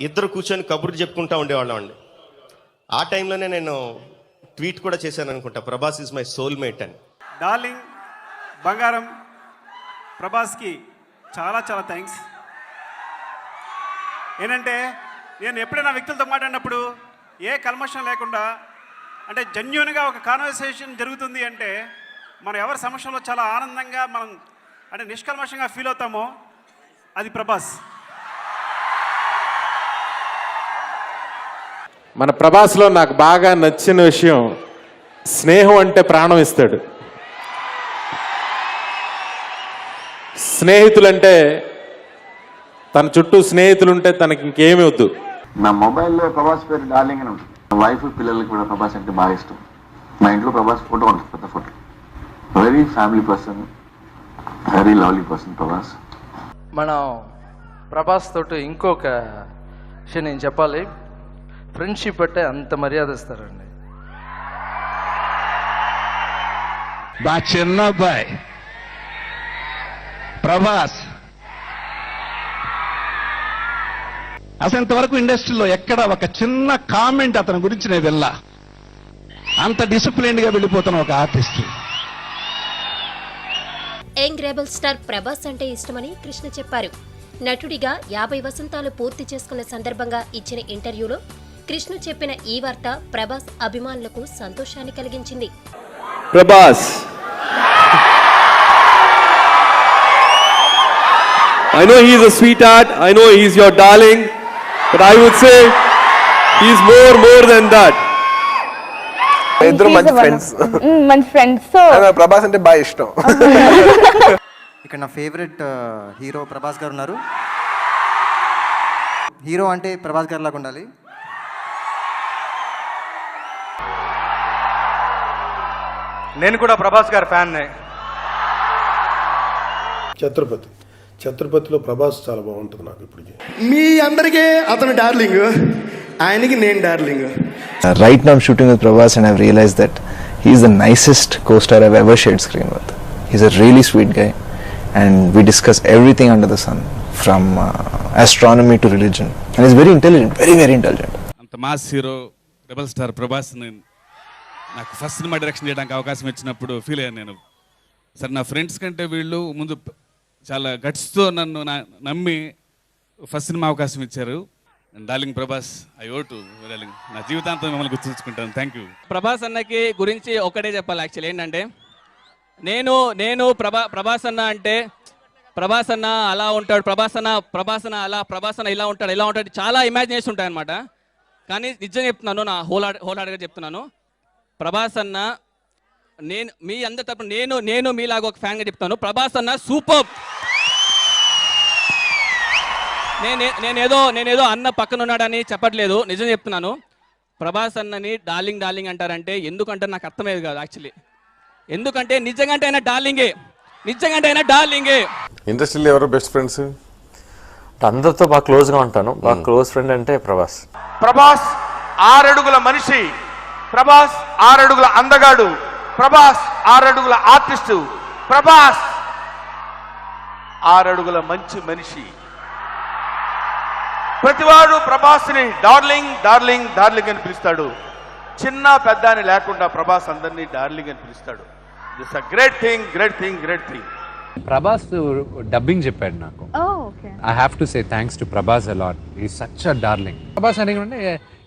ఇద్దరు కూర్చొని కబుర్లు చెప్పుకుంటూ ఉండేవాళ్ళం అండి. ఆ టైంలోనే నేను ట్వీట్ కూడా చేశాను అనుకుంటా, ప్రభాస్ ఈజ్ మై సోల్మేట్ అని. డార్లింగ్ బంగారం ప్రభాస్కి చాలా చాలా థ్యాంక్స్. ఏంటంటే నేను ఎప్పుడైనా వ్యక్తులతో మాట్లాడినప్పుడు ఏ కల్మషం లేకుండా, అంటే జెన్యూన్గా ఒక కాన్వర్సేషన్ జరుగుతుంది అంటే మనం ఎవరి సమక్షంలో చాలా ఆనందంగా మనం అంటే నిష్కల్మషంగా ఫీల్ అవుతామో అది ప్రభాస్. మన ప్రభాస్లో నాకు బాగా నచ్చిన విషయం, స్నేహం అంటే ప్రాణం ఇస్తాడు. స్నేహితులంటే, తన చుట్టూ స్నేహితులుంటే తనకి ఇంకేమీ వద్దు. నా మొబైల్లో ప్రభాస్ పేరు డార్లింగ్ అని ఉంటుంది. మా వైఫ్ పిల్లలకి కూడా ప్రభాస్ అంటే బాగా ఇష్టం. మా ఇంట్లో ప్రభాస్ ఫోటో ఉంటుంది, పెద్ద photo. Very family person, very lovely person Prabhas. మనం ప్రభాస్ తోటి ఇంకొక విషయం నేను చెప్పాలి. ఫ్రెండ్షిప్ అంటే అంత మర్యాద ఇస్తారండి. బా చిన్నబ్బాయి ప్రభాస్ అసలు ఇంతవరకు ఇండస్ట్రీలో ఎక్కడ ఒక చిన్న కామెంట్ అతని గురించి నేను వెళ్ళా. అంత డిసిప్లిన్డ్ గా వెళ్ళిపోతున్న ఒక artist. Young rebel star Prabhas అంటే ఇష్టమని కృష్ణ చెప్పారు. నటుడిగా 50 వసంతాలు పూర్తి చేసుకున్న సందర్భంగా ఇచ్చిన ఇంటర్వ్యూలో కృష్ణ చెప్పిన ఈ వార్త ప్రభాస్ అభిమానులకు సంతోషాన్ని కలిగించింది. Prabhas, I know he is a sweetheart, I know he is your darling, but I would say he is more than that. ఇద్దరు మంచి ఫ్రెండ్స్. సో ప్రభాస్ అంటే బాగా ఇష్టం. ఇక్కడ నా ఫేవరెట్ హీరో ప్రభాస్ గారు ఉన్నారు. హీరో అంటే ప్రభాస్ గారు లాగా ఉండాలి. నేను కూడా ప్రభాస్ గారి ఫ్యాన్నే. ఛత్రపతిలో ప్రభాస్ చాలా బాగుంటుంది నాకు ఇప్పటికీ. మీ అందరికీ అతను డార్లింగ్, ఆయనకి నేను darling. Right now I'm shooting with Prabhas and I've realized that he's the nicest co-star I've ever shared screen with. He's a really sweet guy and we discuss everything under the sun from astronomy to religion, and he's very intelligent, very intelligent. అంత mass hero rebel star Prabhas నాకు first cinema direction చేయడానికి అవకాశం ఇచ్చినప్పుడు feel అయ్యాను నేను. సరే, నా friends కంటే వీళ్ళు ముందు చాలా గట్స్తో నన్ను నమ్మి ఫస్ట్ సినిమా అవకాశం ఇచ్చారు. Darling Prabhas, I owe to darling, నా జీవితాంతం మిమ్మల్ని గుర్తుంచుకుంటాను. Thank you. ప్రభాస్ అన్నకి గురించి ఒకటే చెప్పాలి. యాక్చువల్లీ ఏంటంటే నేను ప్రభాస్ అన్న అంటే ప్రభాస్ అన్న అలా ఉంటాడు, ప్రభాస్ అన్న అలా, ప్రభాస్ అన్న ఇలా ఉంటాడు చాలా ఇమాజినేషన్ ఉంటాయి అనమాట. కానీ నిజం చెప్తున్నాను, నా హోల్ హార్ట్గా చెప్తున్నాను, ప్రభాస్ అన్న నేను మీ అందరి తరపున నేను మీలాగా ఒక ఫ్యాన్గా చెప్తాను. ప్రభాస్ అన్న సూపర్. నేనేదో అన్న పక్కన ఉన్నాడని చెప్పట్లేదు, నిజం చెప్తున్నాను. ప్రభాస్ అన్నని డార్లింగ్ అంటారంటే ఎందుకంటారు నాకు అర్థమయ్యేది కాదు యాక్చువల్లీ. ఎందుకంటే నిజంగా అయినా డార్లింగే. ఇండస్ట్రీలో ఎవరో బెస్ట్ ఫ్రెండ్స్? అందరితో బాగా క్లోజ్గా ఉంటాను. బాగా క్లోజ్ ఫ్రెండ్ అంటే ప్రభాస్. ప్రభాస్ 6 అడుగుల మనిషి, ప్రభాస్ 6 అడుగుల అందగాడు, ప్రభాస్ 6 అడుగుల ఆర్టిస్టు, ప్రభాస్ 6 అడుగుల మంచి మనిషి. ప్రతివాడు ప్రభాస్ని డార్లింగ్ అని పిలుస్తాడు. చిన్న పెద్ద అని లేకుండా ప్రభాస్ అందరినీ డార్లింగ్ అని పిలుస్తాడు. This a great thing. Prabhas dubbing చెప్పాడు నాకు. I have to say thanks to Prabhas a lot. ఈ సచ్ అ డార్లింగ్. ప్రభాస్ అడిగితే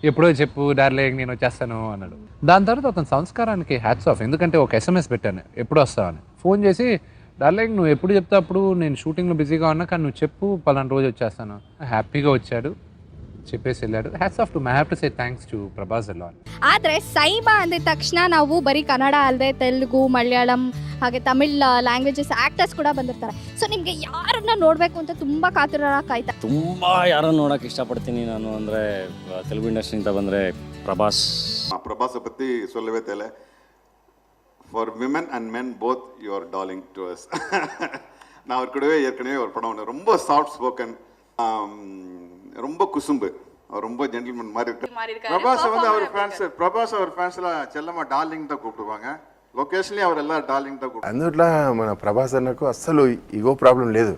ఎప్పుడో చెప్పు డార్లింగ్ నేను వచ్చేస్తాను అన్నాడు. దాని తర్వాత అతని సంస్కారానికి హ్యాట్స్ ఆఫ్. ఎందుకంటే ఒక SMS పెట్టాను ఎప్పుడు వస్తావని. ఫోన్ చేసి డార్లింగ్ నువ్వు ఎప్పుడు చెప్తే అప్పుడు, నేను షూటింగ్లో బిజీగా ఉన్నా కానీ నువ్వు చెప్పు పలానా రోజు వచ్చేస్తాను. హ్యాపీగా వచ్చాడు, చెప్పೇಸಿ వెళ్ళాడు. Hats off to I have to say thanks to Prabhas a lot. ಆದರೆ ಸೈಬಾ ಅಂದಿದ ತಕ್ಷಣ ನಾವು ಬರೀ ಕನ್ನಡ ಅಲ್ಲದೆ ತೆಲುಗು, ಮಲಯಾಳಂ ಹಾಗೆ ತಮಿಳ್ ಲ್ಯಾಂಗ್ವೇಜಸ್ ಆಕ್ಟರ್ಸ್ ಕೂಡ ಬಂದಿರ್ತಾರೆ. ಸೊ ನಿಮಗೆ ಯಾರನ್ನ ನೋಡಬೇಕು ಅಂತ ತುಂಬ ಕಾಯ್ತಾ? ತುಂಬ ಯಾರನ್ನು ನೋಡೋಕೆ ಇಷ್ಟಪಡ್ತೀನಿ ನಾನು. ಅಂದರೆ ತೆಲುಗು ಇಂಡಸ್ಟ್ರಿಯಿಂದ ಬಂದರೆ ಪ್ರಭಾಸ್ பற்றி சொல்லவே தேவை. For women and men both your darling to us. நான் அவர் கூடவே ஏற்கனவே ஒரு படம் ஒன்று ரொம்ப சாஃப்ட் ஸ்போக்கன், ரொம்ப குசும்பு, அவர் ரொம்ப ஜென்டில்மேன் மாதிரி இருக்காரு. பிரபாஸ் அவர் ஃபேன்ஸ்லாம் செல்லமா டார்லிங் தான் கூப்பிடுவாங்க. లొకేషన్లీ అవర్ ఎలా డార్లింగ్ తో. అందుట్లో మన ప్రభాస్ అన్నకు అస్సలు ఈగో ప్రాబ్లం లేదు.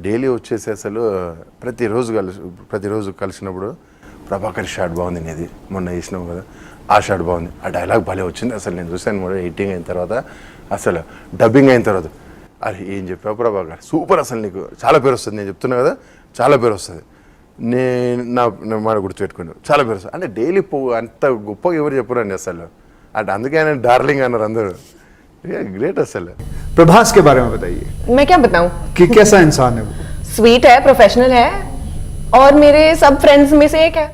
డైలీ వచ్చేసి అసలు ప్రతిరోజు కలిసినప్పుడు ప్రభాకర్ షాట్ బాగుంది నీది, మొన్న వేసినావు కదా ఆ షాట్ బాగుంది, ఆ డైలాగ్ భలే వచ్చింది. అసలు నేను చూశాను కూడా ఎడిటింగ్ అయిన తర్వాత, అసలు డబ్బింగ్ అయిన తర్వాత, అరే ఏం చెప్పావు ప్రభాకర్ సూపర్, అసలు నీకు చాలా పేరు వస్తుంది, నేను చెప్తున్నా కదా చాలా పేరు వస్తుంది, నా మాట గుర్తుపెట్టుకున్నాను చాలా పేరు వస్తుంది అంటే డైలీ అంత గొప్పగా ఎవరు చెప్పరండి అసలు. అంటే అందుకే ఆయన డార్లింగ్ అన్నారు అందరూ. ग्रेट असल है। प्रभास के बारे में बताइए। मैं क्या बताऊं कि कैसा इंसान है वो? स्वीट है, प्रोफेशनल है और मेरे सब फ्रेंड्स में से एक है।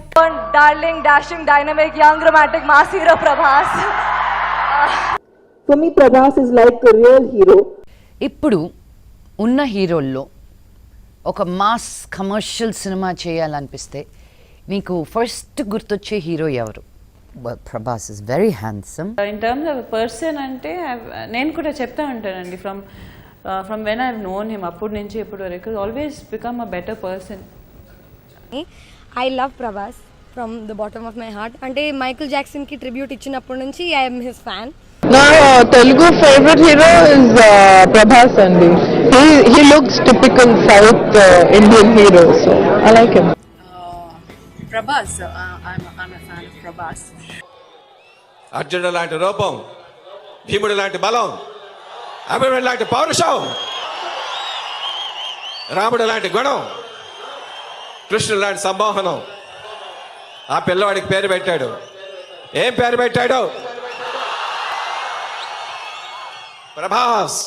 Darling, dashing, dynamic, young, romantic, mass hero Prabhas. For me, Prabhas is like a real hero. ఇప్పుడు ఉన్న హీరోల్లో ఒక మాస్ కమర్షియల్ సినిమా చేయాలనిపిస్తే మీకు ఫస్ట్ గుర్తొచ్చే హీరో ఎవరు? Prabhas is very handsome. In terms of person అంటే నేను కూడా చెప్తా ఉంటానండి, from when I known him అప్పటి నుంచి ఇప్పటి వరకు always become a better person. I love Prabhas from the bottom of my heart. అంటే మైకిల్ జాక్సన్ కి ట్రిబ్యూట్ ఇచ్చినప్పటి నుంచి ఐఎమ్ హిస్ ఫ్యాన్. నా Telugu favourite hero is Prabhas అండి. He looks typical South Indian hero, so I like him. Prabhas, I'm a fan of Prabhas. అర్జునుడు లాంటి రూపం, భీముడు లాంటి బలం, అభిమన్యుడు లాంటి పౌరుషం, రాముడు లాంటి గుణం, కృష్ణుడు లాంటి సంమోహనం. ఆ పిల్లవాడికి పేరు పెట్టాడు. ఏం పేరు పెట్టాడు? ప్రభాస్.